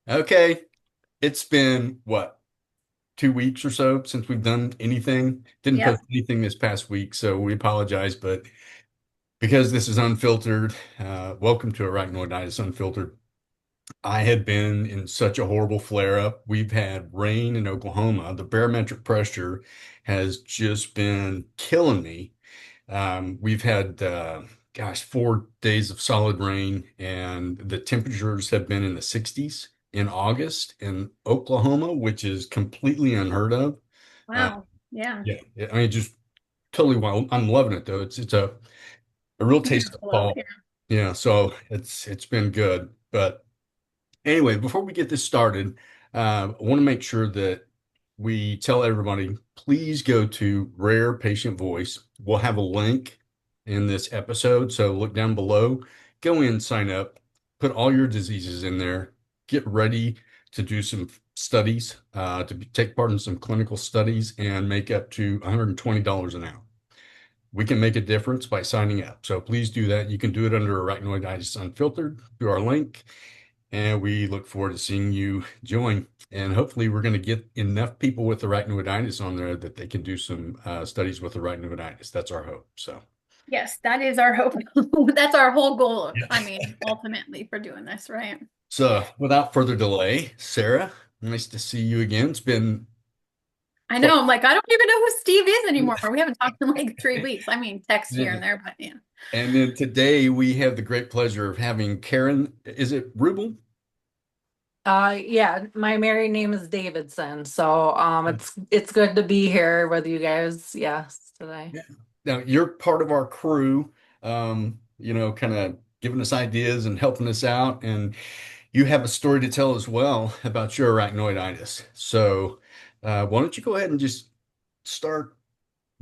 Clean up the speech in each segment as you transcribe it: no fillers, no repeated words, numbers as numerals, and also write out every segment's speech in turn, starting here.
Okay, it's been what, 2 weeks or so since we've done anything. Didn't Yep. post anything this past week, so we apologize. But because this is unfiltered, welcome to Arachnoiditis Unfiltered. I had been in such a horrible flare up. We've had rain in Oklahoma. The barometric pressure has just been killing me. We've had, gosh, 4 days of solid rain, and the temperatures have been in the 60s in August in Oklahoma, which is completely unheard of. Uh, Wow. Yeah. yeah, I mean, just totally wild. I'm loving it though. It's a real taste of Incurable. Yeah. fall. Yeah, so it's been good. But anyway, before we get this started, I want to make sure that we tell everybody, please go to Rare Patient Voice. We'll have a link in this episode. So look down below, go in, sign up, put all your diseases in there, get ready to do some studies, take part in some clinical studies and make up to $120 an hour. We can make a difference by signing up. So please do that. You can do it under Arachnoiditis Unfiltered through our link. And we look forward to seeing you join. And hopefully, we're going to get enough people with arachnoiditis on there that they can do some studies with arachnoiditis. That's our hope. So, Yes, that is our hope. That's our whole goal. I yeah. mean, ultimately for doing this, right? So, without further delay, Sarah, nice to see you again. It's been I quite. know. I'm like, I don't even know who Steve is anymore. We haven't talked in like 3 weeks. I mean, text here Yeah. and there, but yeah. And then today we have the great pleasure of having Karen. Is it Rubel? Yeah, my married name is Davidson, so it's good to be here with you guys, yes, today. Yeah. Now you're part of our crew, kind of giving us ideas and helping us out. And you have a story to tell as well about your arachnoiditis. So, why don't you go ahead and just start,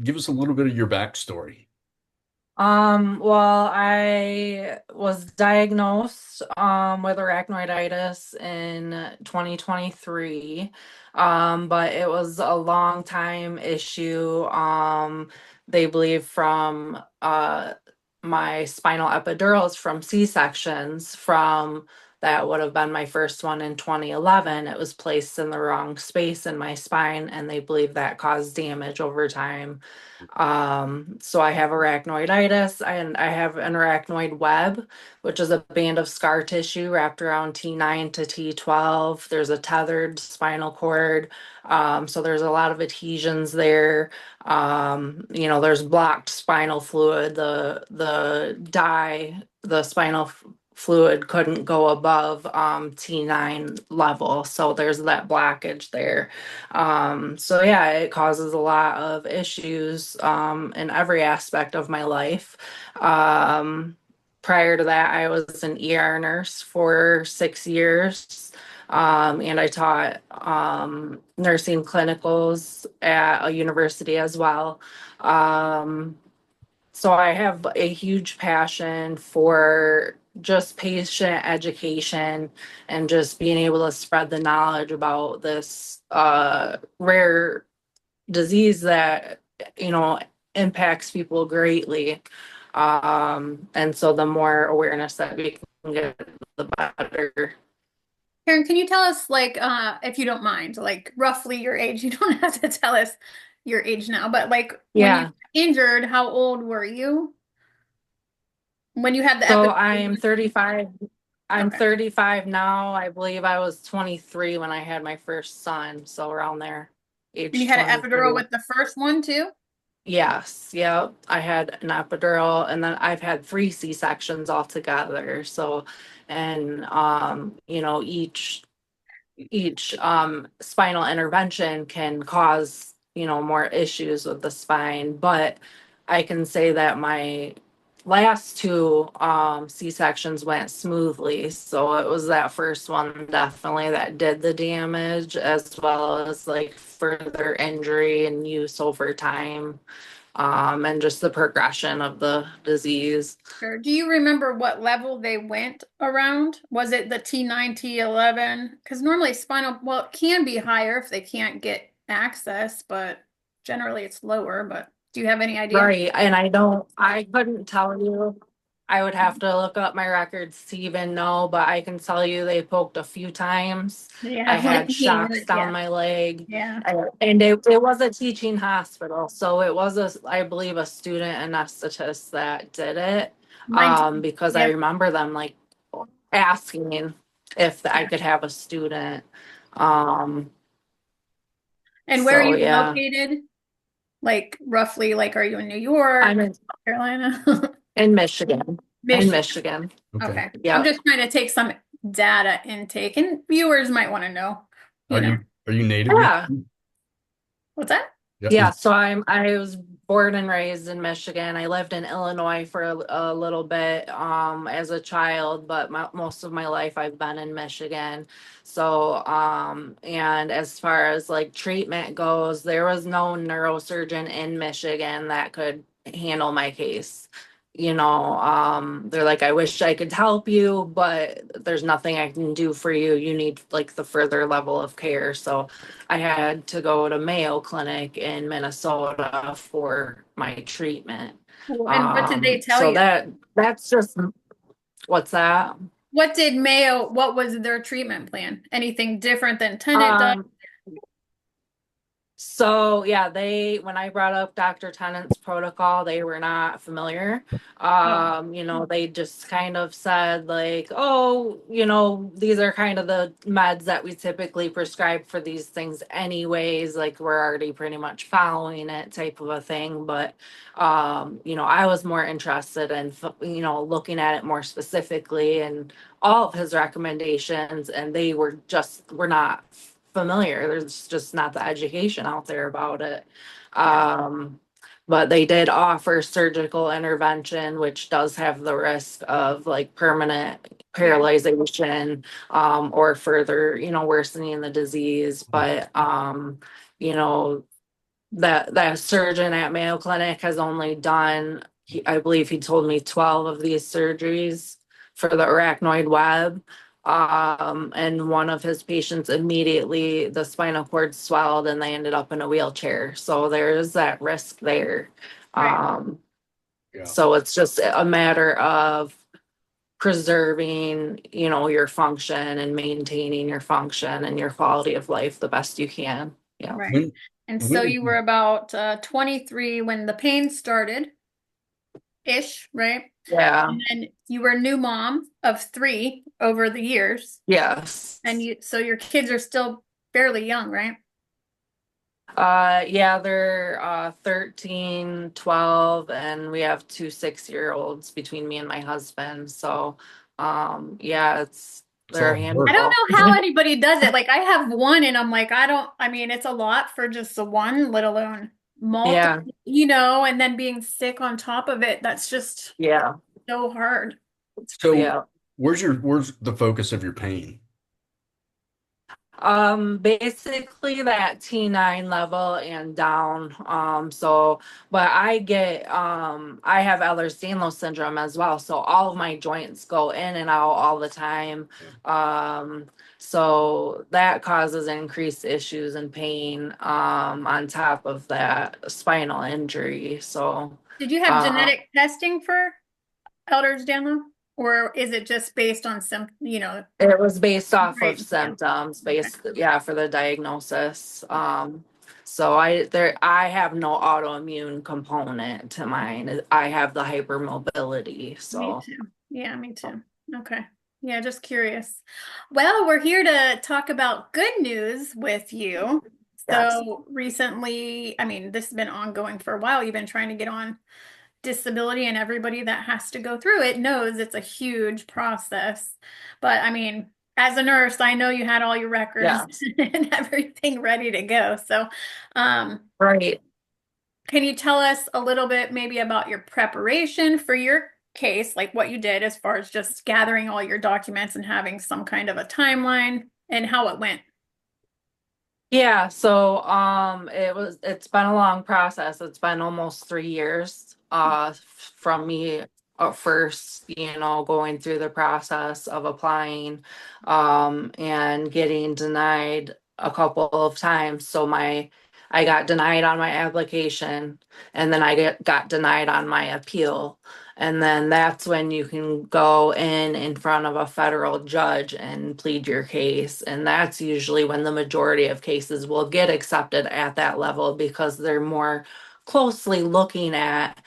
give us a little bit of your backstory. Well, I was diagnosed with arachnoiditis in 2023. But it was a long time issue. They believe from my spinal epidurals from C-sections from that would have been my first one in 2011. It was placed in the wrong space in my spine, and they believe that caused damage over time. So I have arachnoiditis and I have an arachnoid web, which is a band of scar tissue wrapped around T9 to T12. There's a tethered spinal cord. So there's a lot of adhesions there. There's blocked spinal fluid. The spinal fluid couldn't go above T9 level. So there's that blockage there. So yeah, it causes a lot of issues in every aspect of my life. Um, Prior to that, I was an ER nurse for 6 years. And I taught nursing clinicals at a university as well. Um, so I have a huge passion for just patient education and just being able to spread the knowledge about this rare disease that, you know, impacts people greatly. And so the more awareness that we can get, the better. Karen, can you tell us, like, if you don't mind, like roughly your age? You don't have to tell us your age now, but like when you Yeah. got injured, how old were you when you had the So epidural? I'm 35. I'm Okay. 35 now. I believe I was 23 when I had my first son. So around there, And you age had an epidural 23. with the first one too? Yes. Yep. I had an epidural and then I've had three C-sections altogether. So, and, each spinal intervention can cause, more issues with the spine, but I can say that my last two C-sections went smoothly. So it was that first one definitely that did the damage, as well as like further injury and use over time, and just the progression of the disease. Sure. Do you remember what level they went around? Was it the T9, T11? Because normally spinal, well, it can be higher if they can't get access, but generally it's lower. But do you have any idea? Right. And I couldn't tell you. I would have to look up my records to even know, but I can tell you they poked a few times. I Yeah, like had me, shocks right? down Yeah, my leg. yeah. And it was a teaching hospital. So it was I believe, a student anesthetist that did it. Mine too. Because I Yep. remember them like asking if I Yeah. could have a student. Um, And where are so you yeah, located? Like roughly, like are you in New York, I'm South Carolina? in Michigan. In Michigan. Michigan. Okay. Okay. I'm Yep. just trying to take some data intake and viewers might want to know, you Are know. you native Yeah. Michigan? What's that? Yeah. Yeah, so I was born and raised in Michigan. I lived in Illinois for a little bit as a child, but most of my life I've been in Michigan. So and as far as like treatment goes, there was no neurosurgeon in Michigan that could handle my case. They're like, I wish I could help you, but there's nothing I can do for you. You need like the further level of care. So I had to go to Mayo Clinic in Minnesota for my treatment. And what did they tell So you? that's just what's that? What did Mayo, what was their treatment plan? Anything different than Tenet does? Um, So yeah, when I brought up Dr. Tennant's protocol, they were not familiar. Oh, They just kind of said like, oh, these are kind of the meds that we typically prescribe for these things anyways, like we're already pretty much following it type of a thing. But I was more interested in, looking at it more specifically and all of his recommendations, and they were not familiar. There's just not the education out there about it. yeah, Um, but they did offer surgical intervention, which does have the risk of like permanent yeah, paralyzation, or further, worsening the disease. But you know, that surgeon at Mayo Clinic has only done, I believe he told me 12 of these surgeries for the arachnoid web. And one of his patients immediately the spinal cord swelled and they ended up in a wheelchair. So there is that risk there. right. Um, Yeah. so it's just a matter of preserving, your function and maintaining your function and your quality of life the best you can. Yeah. Right. When And so when did you you, were about 23 when the pain started ish, right? Yeah. And then you were a new mom of three over the years. Yes. And so your kids are still fairly young, right? Yeah, they're 13, 12, and we have two 6-year-olds between me and my husband. So, yeah, it's a they're lot a of I work. don't handful. know how anybody does it. Like I have one and I'm like, I mean, it's a lot for just the one, let alone multiple, Yeah, and then being sick on top of it. That's just yeah, so hard. So yeah. where's the focus of your pain? Basically that T9 level and down. But I have Ehlers-Danlos syndrome as well. So all of my joints go in and out all the time. Yeah. So that causes increased issues and pain, on top of that spinal injury. So, Did you have uh, genetic testing for Ehlers-Danlos? Or is it just based on some, it was based off of great, yeah. symptoms, Okay. based, yeah, for the diagnosis. So I have no autoimmune component to mine. I have the hypermobility. Me So too. Yeah, me too. Okay. Yeah, just curious. Well, we're here to talk about good news with you. yes, So recently, I mean, this has been ongoing for a while. You've been trying to get on disability, and everybody that has to go through it knows it's a huge process. But I mean, as a nurse, I know you had all your records yes, and everything ready to go. So, um, right. can you tell us a little bit maybe about your preparation for your case, like what you did as far as just gathering all your documents and having some kind of a timeline and how it went? Yeah, so it's been a long process. It's been almost 3 years from me first, going through the process of applying and getting denied a couple of times. So I got denied on my application and then I got denied on my appeal. And then that's when you can go in front of a federal judge and plead your case. And that's usually when the majority of cases will get accepted at that level because they're more closely looking at,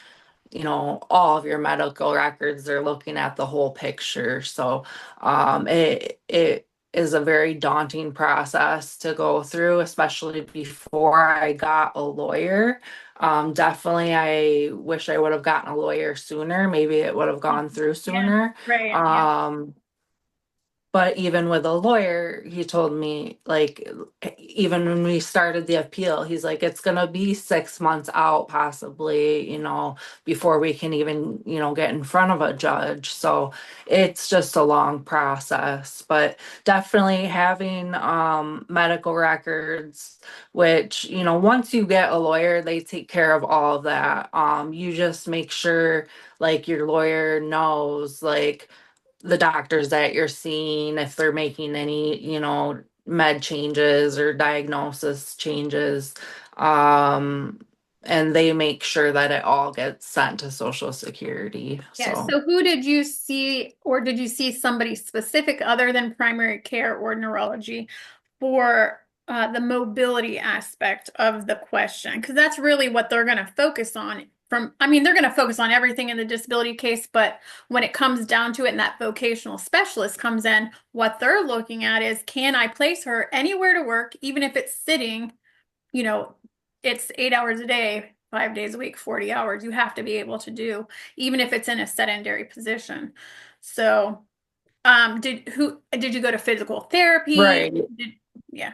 all of your medical records. They're looking at the whole picture. So it is a very daunting process to go through, especially before I got a lawyer. Definitely, I wish I would have gotten a lawyer sooner. Maybe it would have gone through Yeah. sooner. Right. Yeah. Um, but even with a lawyer, he told me, like, even when we started the appeal, he's like, it's going to be 6 months out, possibly, before we can even, get in front of a judge. So it's just a long process. But definitely having medical records, which, once you get a lawyer, they take care of all of that. You just make sure, like, your lawyer knows, like, the doctors that you're seeing, if they're making any, med changes or diagnosis changes. Um, and they make sure that it all gets sent to Social Security. Yeah. So, So who did you see, or did you see somebody specific other than primary care or neurology for the mobility aspect of the question? Because that's really what they're going to focus on. They're going to focus on everything in the disability case, but when it comes down to it and that vocational specialist comes in, what they're looking at is, can I place her anywhere to work, even if it's sitting, you know, it's 8 hours a day, 5 days a week, 40 hours, you have to be able to do, even if it's in a sedentary position. So, did you go to physical therapy? right. Yeah,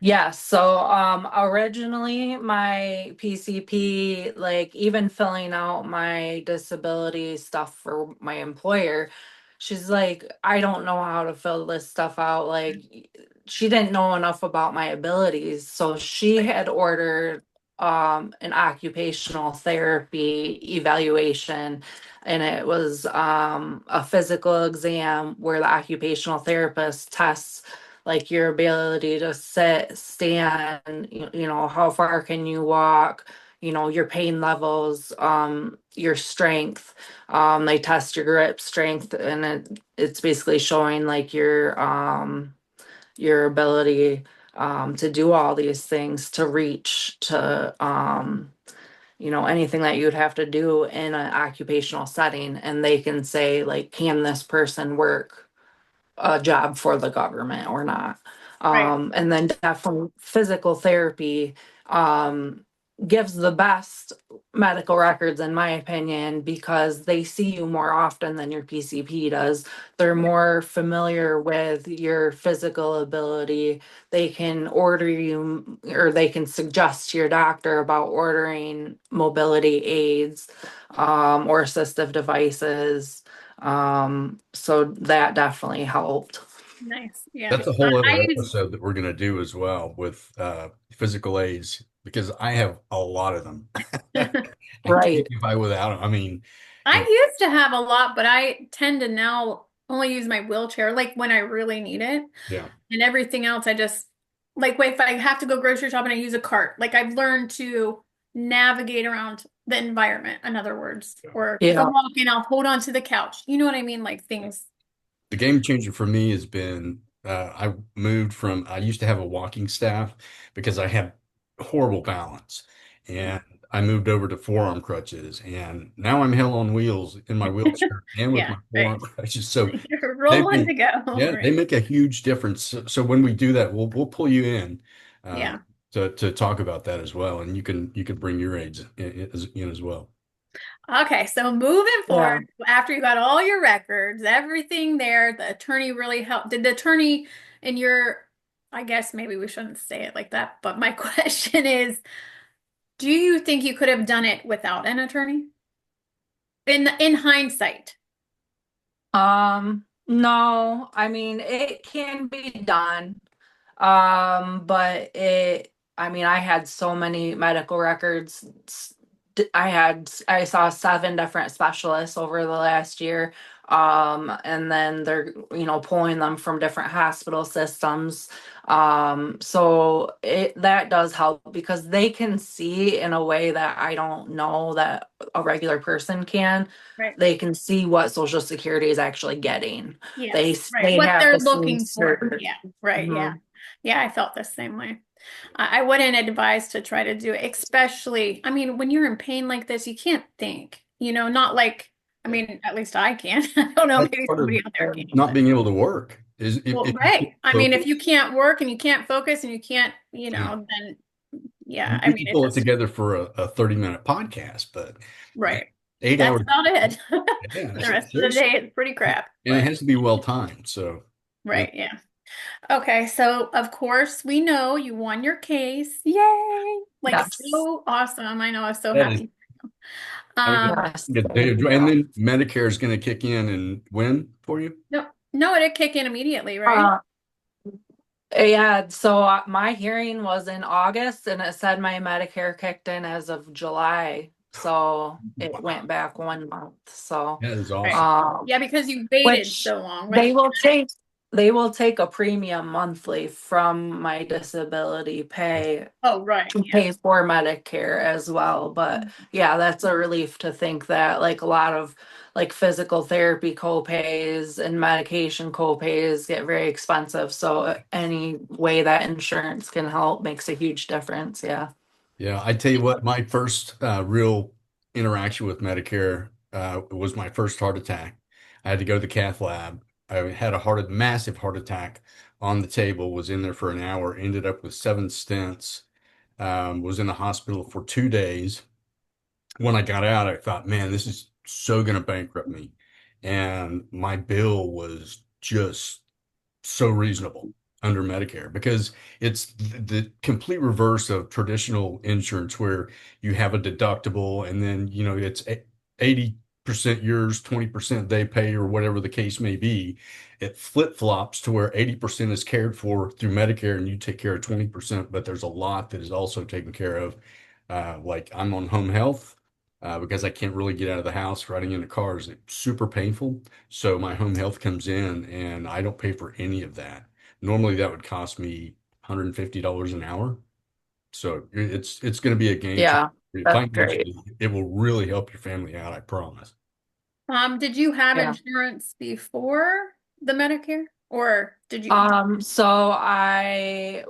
Yes. So originally my PCP, like even filling out my disability stuff for my employer, she's like, I don't know how to fill this stuff out. Like she didn't know enough about my abilities. So she right, had ordered an occupational therapy evaluation, and it was a physical exam where the occupational therapist tests like your ability to sit, stand, how far can you walk, your pain levels, your strength. They test your grip strength, and it's basically showing like your ability to do all these things, to reach to anything that you'd have to do in an occupational setting. And they can say, like, can this person work a job for the government or not. right, And then definitely physical therapy um, gives the best medical records, in my opinion, because they see you more often than your PCP does. They're right, more familiar with your physical ability. They can order you, or they can suggest to your doctor about ordering mobility aids or assistive devices. So that definitely helped. nice. Yeah, That's a whole I other use episode that we're going to do as well with physical aids because I have a lot of them. I can't Right. get by without them. I mean, I it, used to have a lot, but I tend to now only use my wheelchair like when I really need it. yeah. And everything else, I just like if I have to go grocery shopping, I use a cart. Like I've learned to navigate around the environment, in other words. Or if I'm Yeah. walking, I'll hold on to the couch. You know what I mean? Like things. The game changer for me has been I moved from I used to have a walking staff because I had horrible balance, and I moved over to forearm crutches, and now I'm hell on wheels in my wheelchair and with Yeah, my right. forearm crutches. So You're they rolling make to go. yeah, they Right. make a huge difference. So when we do that, we'll pull you in uh, Yeah. to talk about that as well, and you can bring your aids in as well. Okay, so moving Yeah. forward, after you got all your records, everything there, the attorney really helped. Did the attorney in your, I guess maybe we shouldn't say it like that, but my question is, do you think you could have done it without an attorney? In hindsight. No, I mean, it can be done. But I mean, I had so many medical records. I saw 7 different specialists over the last year. And then they're, pulling them from different hospital systems. So that does help because they can see in a way that I don't know that a regular person can. Right. They can see what Social Security is actually getting. They Yes, right. they What have they're the same looking for. cert. Yeah, right. Yeah. Mhm. Yeah, I felt the same way. I wouldn't advise to try to do it, especially, I mean, when you're in pain like this, you can't think, not like, I Yeah. mean, at least I can't. I don't know, That's maybe part of somebody out there can, not but being able to work is well, if you can't right. I mean, if you focus. can't work and you can't focus and you can't, Yeah. then yeah, I We mean, can it pull it just, together for a 30-minute podcast, but yeah, right. 8 hours. That's about it. Yeah, The rest of the seriously. day, it's pretty crap, And it but has to be well timed. So, yeah. right. Yeah. Okay, so of course we know you won your case. Yay! Like Yes. so awesome. I know I was so That is, happy. I mean, Yes. a day Thank of joy. And you. then Medicare is going to kick in and win for you. No, no, it'd kick in immediately, right? Uh, Yeah, so my hearing was in August and it said my Medicare kicked in as of July. So it Wow. went back 1 month. So, That is Right. awesome. um, Yeah, because you waited which so long, they right? will take, they will take a premium monthly from my disability pay Oh, right. to Yeah. pay for Medicare as well. But yeah, that's a relief to think that like a lot of like physical therapy copays and medication copays get very expensive. So any way that insurance can help makes a huge difference. Yeah. Yeah, I tell you what, my first real interaction with Medicare was my first heart attack. I had to go to the cath lab. I had massive heart attack on the table, was in there for an hour, ended up with 7 stents, was in the hospital for 2 days. When I got out, I thought, man, this is so going to bankrupt me. And my bill was just so reasonable under Medicare because it's the complete reverse of traditional insurance where you have a deductible and then, it's 80% yours, 20% they pay or whatever the case may be. It flip-flops to where 80% is cared for through Medicare and you take care of 20%, but there's a lot that is also taken care of. Like I'm on home health. Because I can't really get out of the house, riding in the car is super painful. So my home health comes in and I don't pay for any of that. Normally that would cost me $150 an hour. So it's going to be a game changer. Yeah. That's great. Financially, it will really help your family out, I promise. Did you have Yeah. insurance before the Medicare or did you? So I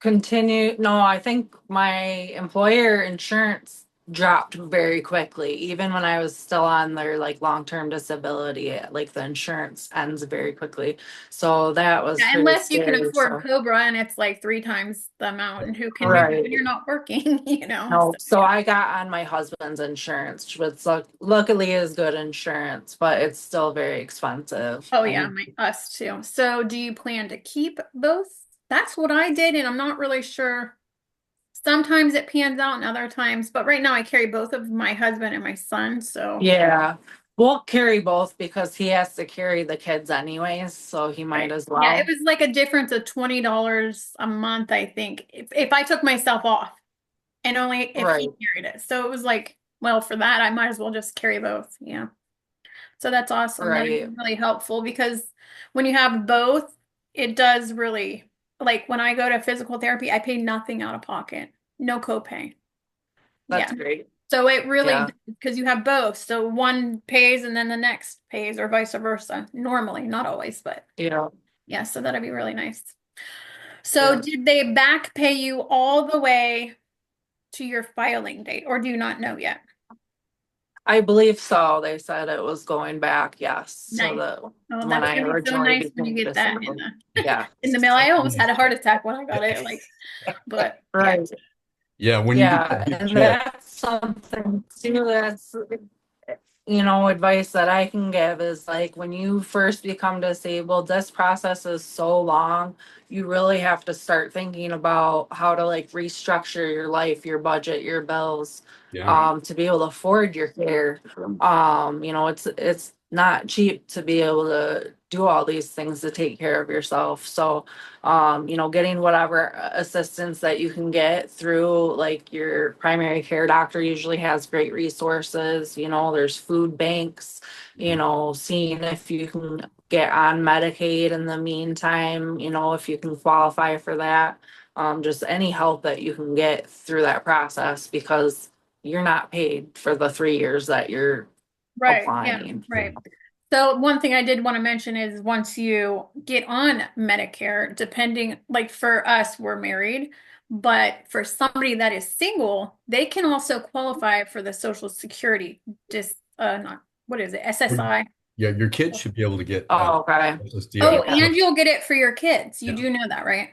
continue. No, I think my employer insurance dropped very quickly. Even when I was still on their like long-term disability, like the insurance ends very quickly. So that was Yeah, pretty unless you can scary. afford So, Cobra and it's like three times the amount, and who can do that when right. you're not working, No, So, so I got on my husband's insurance, which luckily is good insurance, but it's still very expensive. oh yeah, And us too. So do you plan to keep both? That's what I did, and I'm not really sure. Sometimes it pans out and other times, but right now I carry both of my husband and my son, so yeah, we'll carry both because he has to carry the kids anyways, so he might right. as Yeah, it well. was like a difference of $20 a month, I think, if I took myself off and only if he Right, carried it. So it was like, well, for that, I might as well just carry both. Yeah. So that's awesome. That is right. really helpful because when you have both, it does really, like when I go to physical therapy, I pay nothing out of pocket, no copay. Yeah. That's great. So it really, Yeah, because you have both. So one pays and then the next pays, or vice versa. Normally, not always, but yeah, yeah. So that'd be really nice. So yeah. did they back pay you all the way to your filing date, or do you not know yet? I believe so. They said it was going back, yes. So Nice. that Oh, when that's I gonna be so originally nice when you became get that disabled. the Yeah, in the mail. I almost Yes. had a heart attack when I got it. Like, but yeah. right. Yeah, when you get Yeah, that big and check, that's something too that's advice that I can give is like when you first become disabled, this process is so long. You really have to start thinking about how to like restructure your life, your budget, your bills, yeah, Right. to be able to afford your care. It's not cheap to be able to do all these things to take care of yourself. So, getting whatever assistance that you can get through, like your primary care doctor usually has great resources. There's food banks, seeing if you can get on Medicaid in the meantime, if you can qualify for that. Just any help that you can get through that process, because you're not paid for the 3 years that you're Right. Yeah. applying. Right. So one thing I did want to mention is once you get on Medicare, depending, like for us, we're married, but for somebody that is single, they can also qualify for the Social Security not what is it, SSI? Yeah, your kids should be able to get Oh, okay. Oh, SSDI. Yeah. and you'll get it for your kids. You Yeah. do know that, right?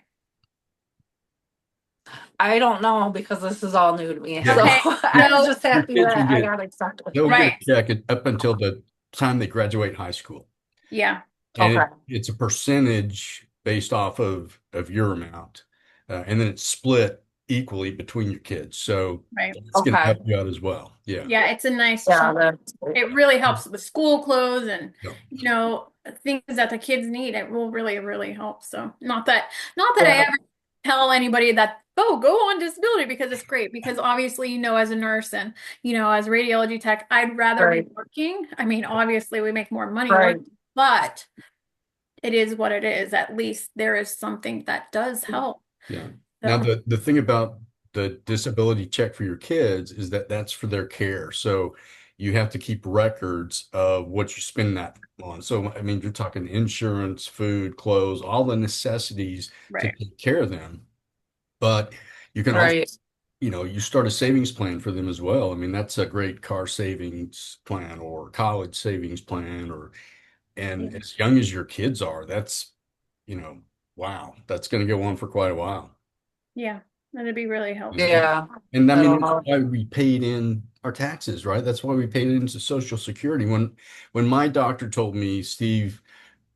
I don't know because this is all new to me. Yeah, So Okay. I was So, just your happy kids will that I get got accepted. they'll get a right. check up until the time they graduate high school. Yeah. And Okay. it's a percentage based off of your amount. And then it's split equally between your kids. So Right. it's going to Okay. help you out as well. Yeah. Yeah, it's a nice Yeah, chunk. that's It really helps with school clothes and Yeah. things that the kids need. It will really, really help. So not that I yeah, ever tell anybody that, oh, go on disability because it's great. Because obviously, as a nurse and as a radiology tech, I'd rather be right, working. I mean, obviously we make more money right. working, but it is what it is. At least there is something that does help. Yeah. Now, So the thing about the disability check for your kids is that that's for their care. So you have to keep records of what you spend that on. So, I mean, you're talking insurance, food, clothes, all the necessities to right. take care of them. But you can also, Right. you start a savings plan for them as well. I mean, that's a great car savings plan or college savings plan, and Yeah. as young as your kids are, that's, you know, wow, that's going to go on for quite a while. Yeah. That'd be really And, helpful. Yeah, and I mean, that'll that's help. why we paid in our taxes, right? That's why we paid into Social Security. When my doctor told me, Steve,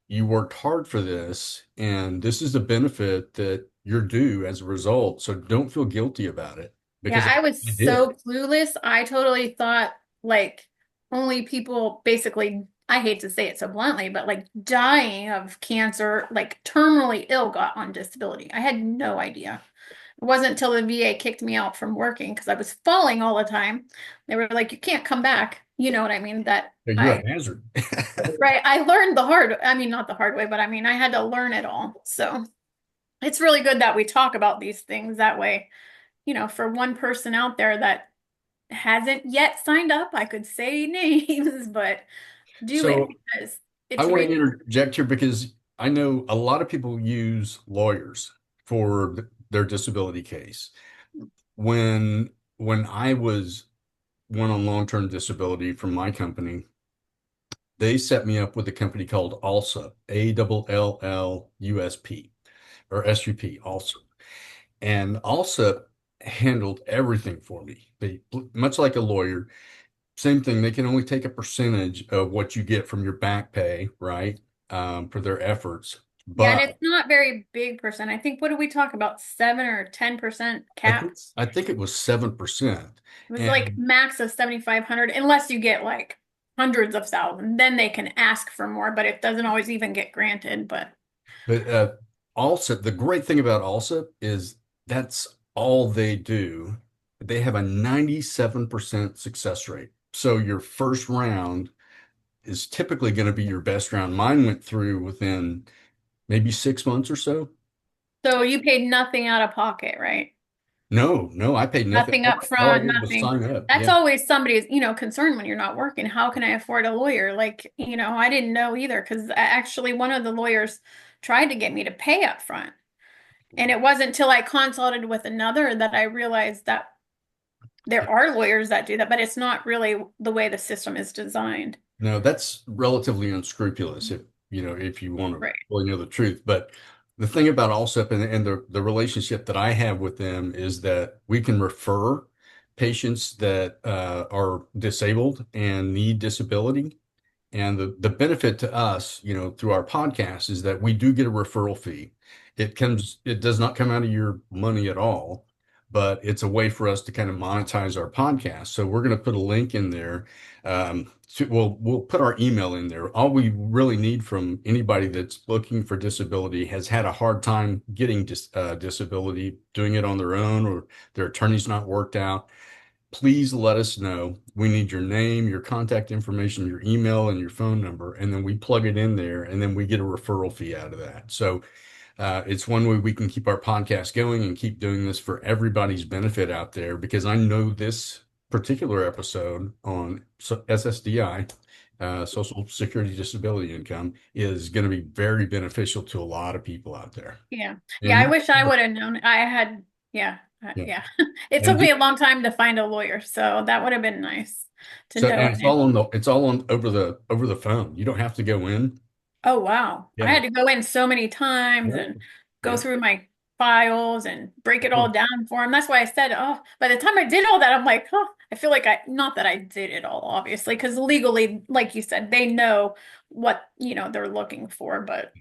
you worked hard for this, and this is the benefit that you're due as a result. So don't feel guilty about it Yeah, because I was I did. so clueless. I totally thought like only people basically, I hate to say it so bluntly, but like dying of cancer, like terminally ill got on disability. I had no idea. It wasn't until the VA kicked me out from working because I was falling all the time. They were like, you can't come back. You know what I mean? That You're I, a hazard. right. I learned I mean, not the hard way, but I mean, I had to learn it all. So it's really good that we talk about these things that way, for one person out there that hasn't yet signed up, I could say names, but do it So because I it's want to really, interject here because I know a lot of people use lawyers for their disability case. When when I went on long-term disability from my company, they set me up with a company called ALSA, ALLUSP or SUP also. And ALSA handled everything for me. They, much like a lawyer, same thing. They can only take a percentage of what you get from your back pay, right? For their efforts. yeah, and But it's not very big percent. I think, what do we talk about? 7 or 10% I think caps. I think it was 7%. It was like And max of 7,500, unless you get like hundreds of thousands, then they can ask for more, but it doesn't always even get granted. But but also the great thing about ALSA is that's all they do. They have a 97% success rate. So your first round is typically going to be your best round. Mine went through within maybe 6 months or so. so you paid nothing out of pocket, right? No, no, I paid nothing. Nothing up All I front, did was nothing. sign up. That's Yeah. always somebody's, concern when you're not working. How can I afford a lawyer? Like, I didn't know either because actually one of the lawyers tried to get me to pay up front. And it wasn't until I consulted with another that I realized that there are lawyers that do that, but it's not really the way the system is designed. No, that's relatively unscrupulous if you want to Right. really know the truth. But the thing about Allsep and the relationship that I have with them is that we can refer patients that are disabled and need disability. And the benefit to us, through our podcast is that we do get a referral fee. It does not come out of your money at all, but it's a way for us to kind of monetize our podcast. So we're going to put a link in there. We'll put our email in there. All we really need from anybody that's looking for disability, has had a hard time getting disability, doing it on their own, or their attorney's not worked out, please let us know. We need your name, your contact information, your email, and your phone number, and then we plug it in there, and then we get a referral fee out of that. So it's one way we can keep our podcast going and keep doing this for everybody's benefit out there, because I know this particular episode on SSDI, Social Security Disability Income, is going to be very beneficial to a lot of people out there. Yeah. Yeah, I And wish I would have known. I had, yeah, yeah, yeah. It took and me a long time to find a lawyer, so that would have been nice to so, know. and it's all on over the phone. You don't have to go in. Oh, wow. I Yeah. had to go in so many times Yeah. and go Yeah. through my files and break it all Oh, down for him. That's why I said, oh, by the time I did all that, I'm like, oh, I feel like not that I did it all, obviously, because legally, like you said, they know what, they're looking for, but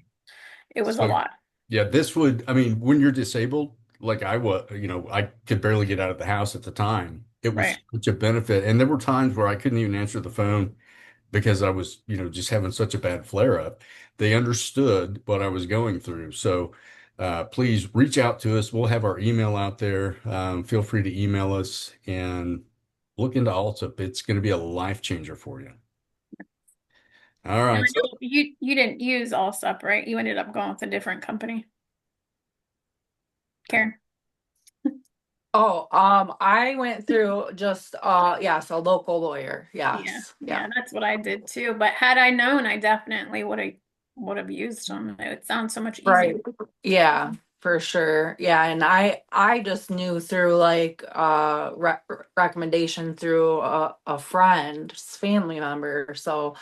it was a so lot. yeah, this would, I mean, when you're disabled, like I was, I could barely get out of the house at the time. It was Right. such a benefit. And there were times where I couldn't even answer the phone because I was, just having such a bad flare up. They understood what I was going through. So please reach out to us. We'll have our email out there. Feel free to email us and look into Alta. It's going to be a life changer for you. All And right. I So know you didn't use Allsup, right? You ended up going with a different company, Karen. Oh, I went through just yes, a local lawyer. Yeah, Yes. Yeah. yeah, that's what I did too. But had I known, I definitely would have used them. It sounds so much easier. Right. Yeah, for sure. Yeah, and I just knew through like recommendation through a friend's family member. So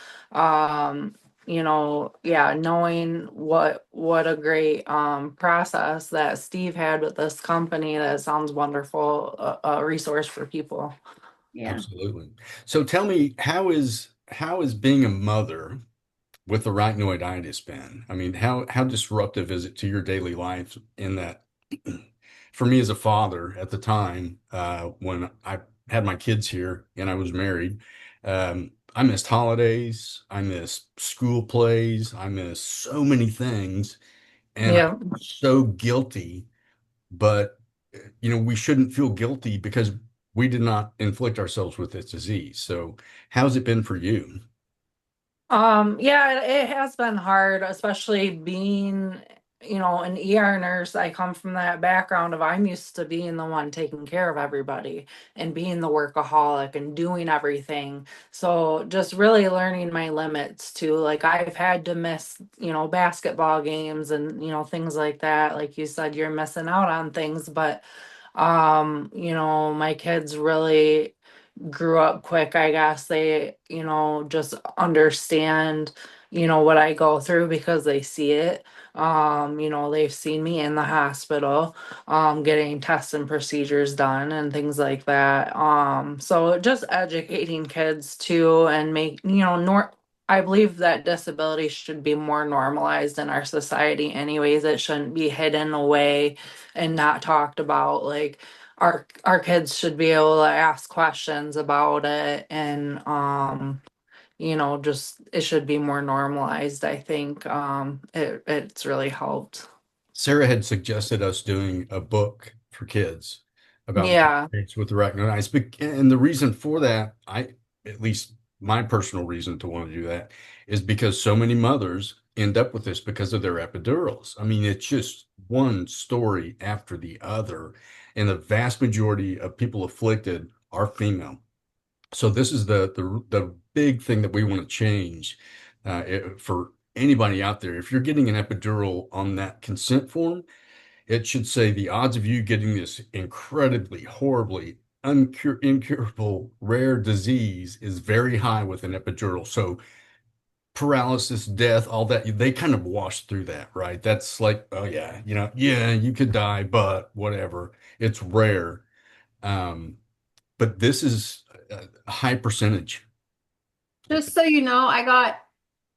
yeah, knowing what a great process that Steve had with this company, that sounds wonderful, a resource for people. Yeah. absolutely. So tell me, how is being a mother with arachnoiditis been? I mean, how disruptive is it to your daily life in that? For me as a father at the time, when I had my kids here and I was married, I missed holidays, I missed school plays, I missed so many things, and I Yeah. was so guilty. But we shouldn't feel guilty because we did not inflict ourselves with this disease. So, how's it been for you? Yeah, it has been hard, especially being, an ER nurse. I come from that background of I'm used to being the one taking care of everybody and being the workaholic and doing everything. So just really learning my limits too. Like I've had to miss, basketball games and, things like that. Like you said, you're missing out on things, but my kids really grew up quick, I guess. They, just understand, what I go through because they see it. They've seen me in the hospital, getting tests and procedures done and things like that. So just educating kids too and make, I believe that disability should be more normalized in our society anyways. It shouldn't be hidden away and not talked about. Like our kids should be able to ask questions about it, and just it should be more normalized. I think it's really helped. Sarah had suggested us doing a book for kids about Yeah. kids with arachnoiditis. And the reason for that, at least my personal reason to want to do that, is because so many mothers end up with this because of their epidurals. I mean, it's just one story after the other. And the vast majority of people afflicted are female. So this is the big thing that we want to change, for anybody out there. If you're getting an epidural on that consent form, it should say the odds of you getting this incredibly, horribly incurable rare disease is very high with an epidural. So paralysis, death, all that, they kind of wash through that, right? That's like, oh yeah, yeah, you could die, but whatever. It's rare. Um, but this is a high percentage. Just so you know, I got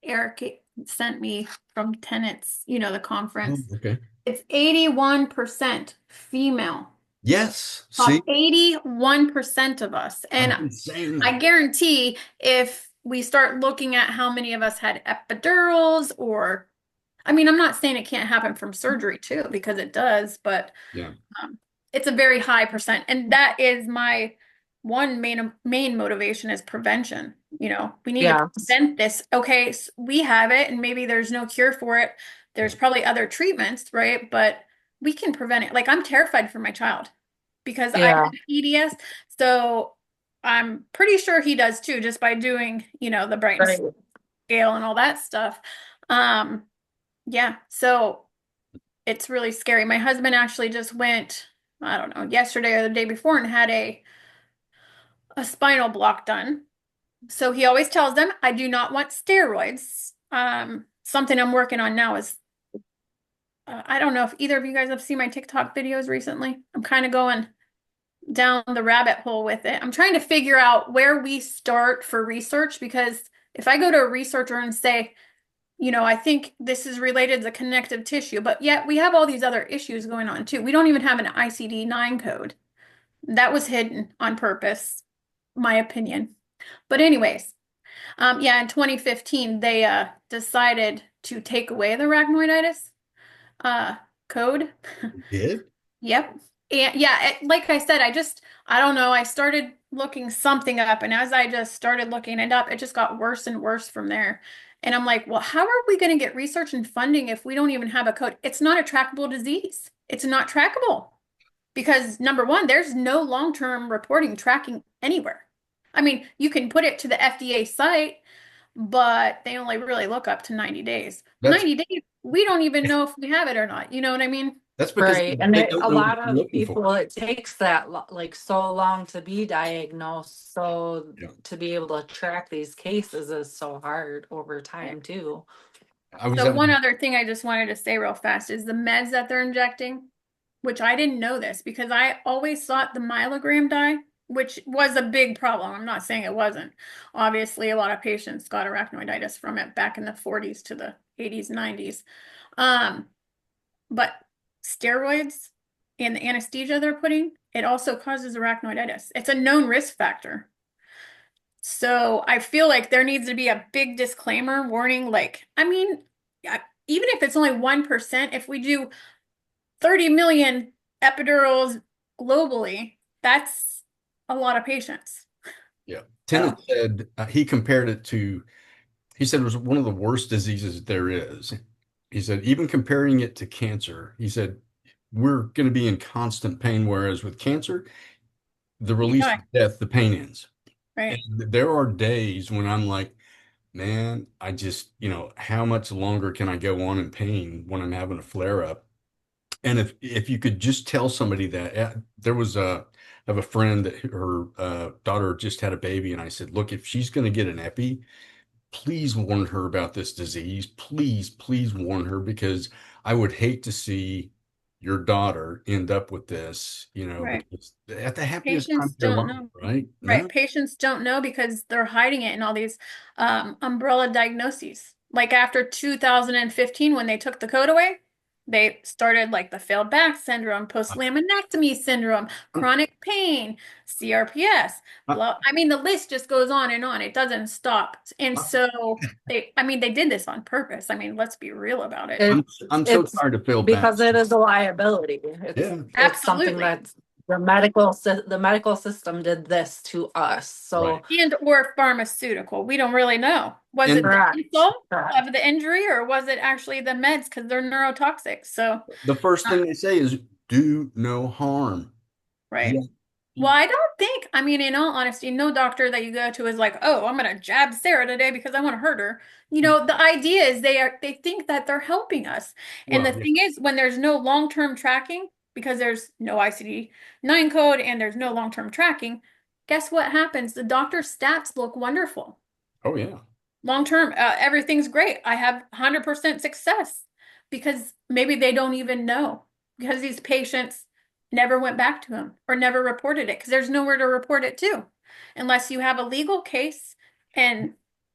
Eric sent me from Tenets, the Oh, conference. okay. It's 81% female. Yes. About See, 81% of us. And I've been saying I that. guarantee if we start looking at how many of us had epidurals or, I mean, I'm not saying it can't happen from surgery too, because it does, but Yeah. um, it's a very high percent. And that is my one main motivation is prevention. We need to Yes. prevent this. Okay, we have it and maybe there's no cure for it. Yeah. There's probably other treatments, right? But we can prevent it. Like I'm terrified for my child because I have Yeah. EDS. So I'm pretty sure he does too, just by doing, the Brighton Right. scale and all that stuff. Um, yeah, so it's really scary. My husband actually just went, I don't know, yesterday or the day before and had a spinal block done. So he always tells them, I do not want steroids. Something I'm working on now is I don't know if either of you guys have seen my TikTok videos recently. I'm kind of going down the rabbit hole with it. I'm trying to figure out where we start for research because if I go to a researcher and say, I think this is related to connective tissue, but yet we have all these other issues going on too. We don't even have an ICD-9 code. That was hidden on purpose, my opinion. But anyways, yeah, in 2015, they decided to take away the arachnoiditis uh, code. Did? Yep. And yeah, like I said, I don't know. I started looking something up, and as I just started looking it up, it just got worse and worse from there. And I'm like, well, how are we going to get research and funding if we don't even have a code? It's not a trackable disease. It's not trackable because number one, there's no long-term reporting tracking anywhere. I mean, you can put it to the FDA site, but they only really look up to 90 days. That's 90 days, we don't even know if we have it or not. You know what I mean? that's because Right. And they don't a know what lot they're of looking for. people, it takes that like so long to be diagnosed. So Yeah. to be able to track these cases is so hard over time too. I was So at one other thing I just wanted to say real fast is the meds that they're injecting, which I didn't know this because I always thought the myelogram dye, which was a big problem. I'm not saying it wasn't. Obviously, a lot of patients got arachnoiditis from it back in the 40s to the 80s, 90s. Um, but steroids and the anesthesia they're putting, it also causes arachnoiditis. It's a known risk factor. So I feel like there needs to be a big disclaimer warning. Like, I mean, even if it's only 1%, if we do 30 million epidurals globally, that's a lot of patients. Yeah. So, Tennant said he compared it to, he said it was one of the worst diseases there is. He said, even comparing it to cancer, he said, we're going to be in constant pain, whereas with cancer, the you release die, of death, the pain ends. And right? there are days when I'm like, man, I just, how much longer can I go on in pain when I'm having a flare up? And if you could just tell somebody that there was I have a friend that her daughter just had a baby, and I said, look, if she's going to get an epi, please warn her about this disease. Please, please warn her because I would hate to see your daughter end up with this, Right. because at the happiest time Patients of their don't life, know. right? Right. No? Patients don't know because they're hiding it in all these umbrella diagnoses. Like after 2015, when they took the code away, they started like the failed back syndrome, post-laminectomy syndrome, chronic pain, CRPS, I, blah. I mean, the list just goes on and on. It doesn't stop. And I, so I mean, they did this on purpose. I mean, let's be real about it. It, I'm so it's tired of failed because backs. it is a liability. Yeah, It's something Absolutely. that's the medical system did this to us. right. So And or pharmaceutical. We don't really know. Was it And the correct. insult Correct. of the injury or was it actually the meds because they're neurotoxic? So, the first uh, thing they say is do no harm. right. Yeah. Well, I don't think, I mean, in all honesty, no doctor that you go to is like, oh, I'm gonna jab Sarah today because I want to hurt her. The idea is they think that they're helping us. And the Well, yeah. thing is, when there's no long-term tracking, because there's no ICD-9 code and there's no long-term tracking, guess what happens? The doctor's stats look wonderful. Oh, yeah. Long term, everything's great. I have 100% success because maybe they don't even know because these patients never went back to him or never reported it because there's nowhere to report it to unless you have a legal case and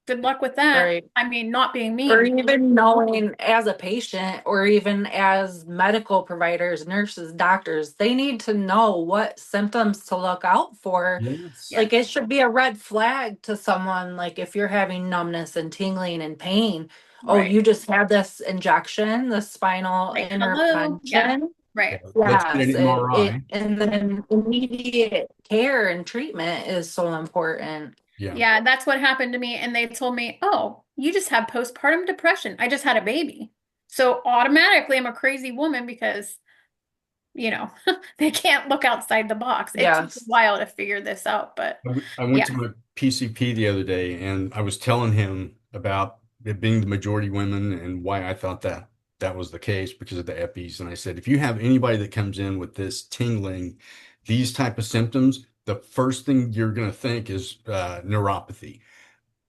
good luck with that. Right. I mean, not being Or mean. even knowing as a patient, or even as medical providers, nurses, doctors, they need to know what symptoms to look out for. Yes. Yeah. Like it should be a red flag to someone, like if you're having numbness and tingling and pain, oh, Right. you just had this injection, the spinal Like, hello. Yeah. intervention. Right. Let's get Yes, an MRI. and then immediate care and treatment is so important. Yeah. Yeah, that's what happened to me. And they told me, oh, you just have postpartum depression. I just had a baby. So automatically I'm a crazy woman because, you know, they can't look outside the box. It took a Yes. while to figure this out, but I went yeah, to my PCP the other day and I was telling him about it being the majority women and why I thought that that was the case because of the epis. And I said, if you have anybody that comes in with this tingling, these type of symptoms, the first thing you're going to think is neuropathy.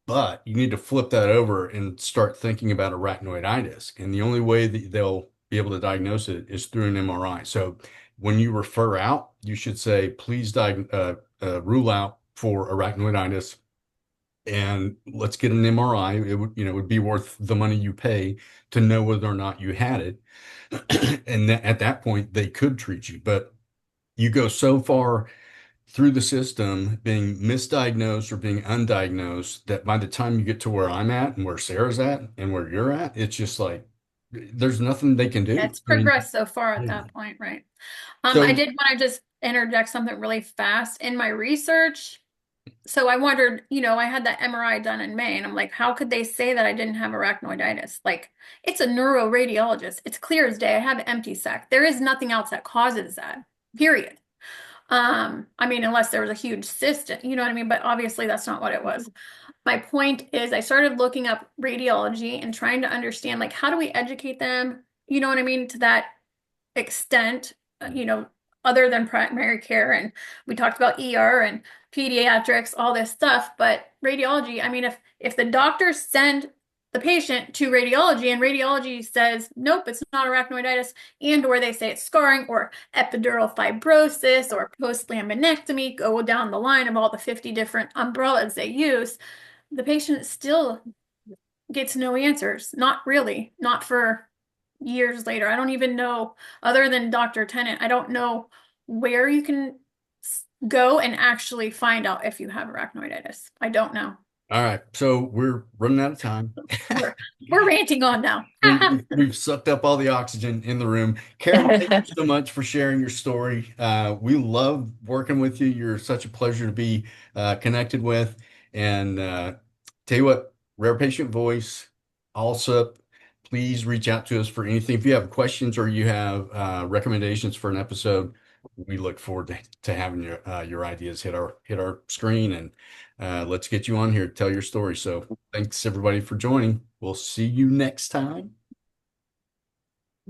But you need to flip that over and start thinking about arachnoiditis. And the only way that they'll be able to diagnose it is through an MRI. So when you refer out, you should say, please rule out for arachnoiditis and let's get an MRI. It would, would be worth the money you pay to know whether or not you had it. And at that point, they could treat you. But you go so far through the system being misdiagnosed or being undiagnosed that by the time you get to where I'm at and where Sarah's at and where you're at, it's just like there's nothing they can yeah, do. it's I mean, progressed so far at yeah. that point, right? I So did want to just interject something really fast in my research. So I wondered, I had that MRI done in May, and I'm like, how could they say that I didn't have arachnoiditis? Like, it's a neuroradiologist. It's clear as day. I have empty sac. There is nothing else that causes that, period. I mean, unless there was a huge cyst, you know what I mean? But obviously that's not what it was. My point is I started looking up radiology and trying to understand, like, how do we educate them? You know what I mean? To that extent, other than primary care. And we talked about ER and pediatrics, all this stuff. But radiology, I mean, if the doctors send the patient to radiology and radiology says, nope, it's not arachnoiditis, and or they say it's scarring or epidural fibrosis or post-laminectomy, go down the line of all the 50 different umbrellas they use, the patient still gets no answers. Not really, not for years later. I don't even know, other than Dr. Tennant, I don't know where you can go and actually find out if you have arachnoiditis. I don't know. all right, so we're running out of time. We're we're ranting on now. We've sucked up all the oxygen in the room. Karen, thank you so much for sharing your story. We love working with you. You're such a pleasure to be connected with. And tell you what, Rare Patient Voice, also, please reach out to us for anything. If you have questions or you have recommendations for an episode, we look forward to having your ideas hit our screen and let's get you on here to tell your story. So thanks everybody for joining. We'll see you next time.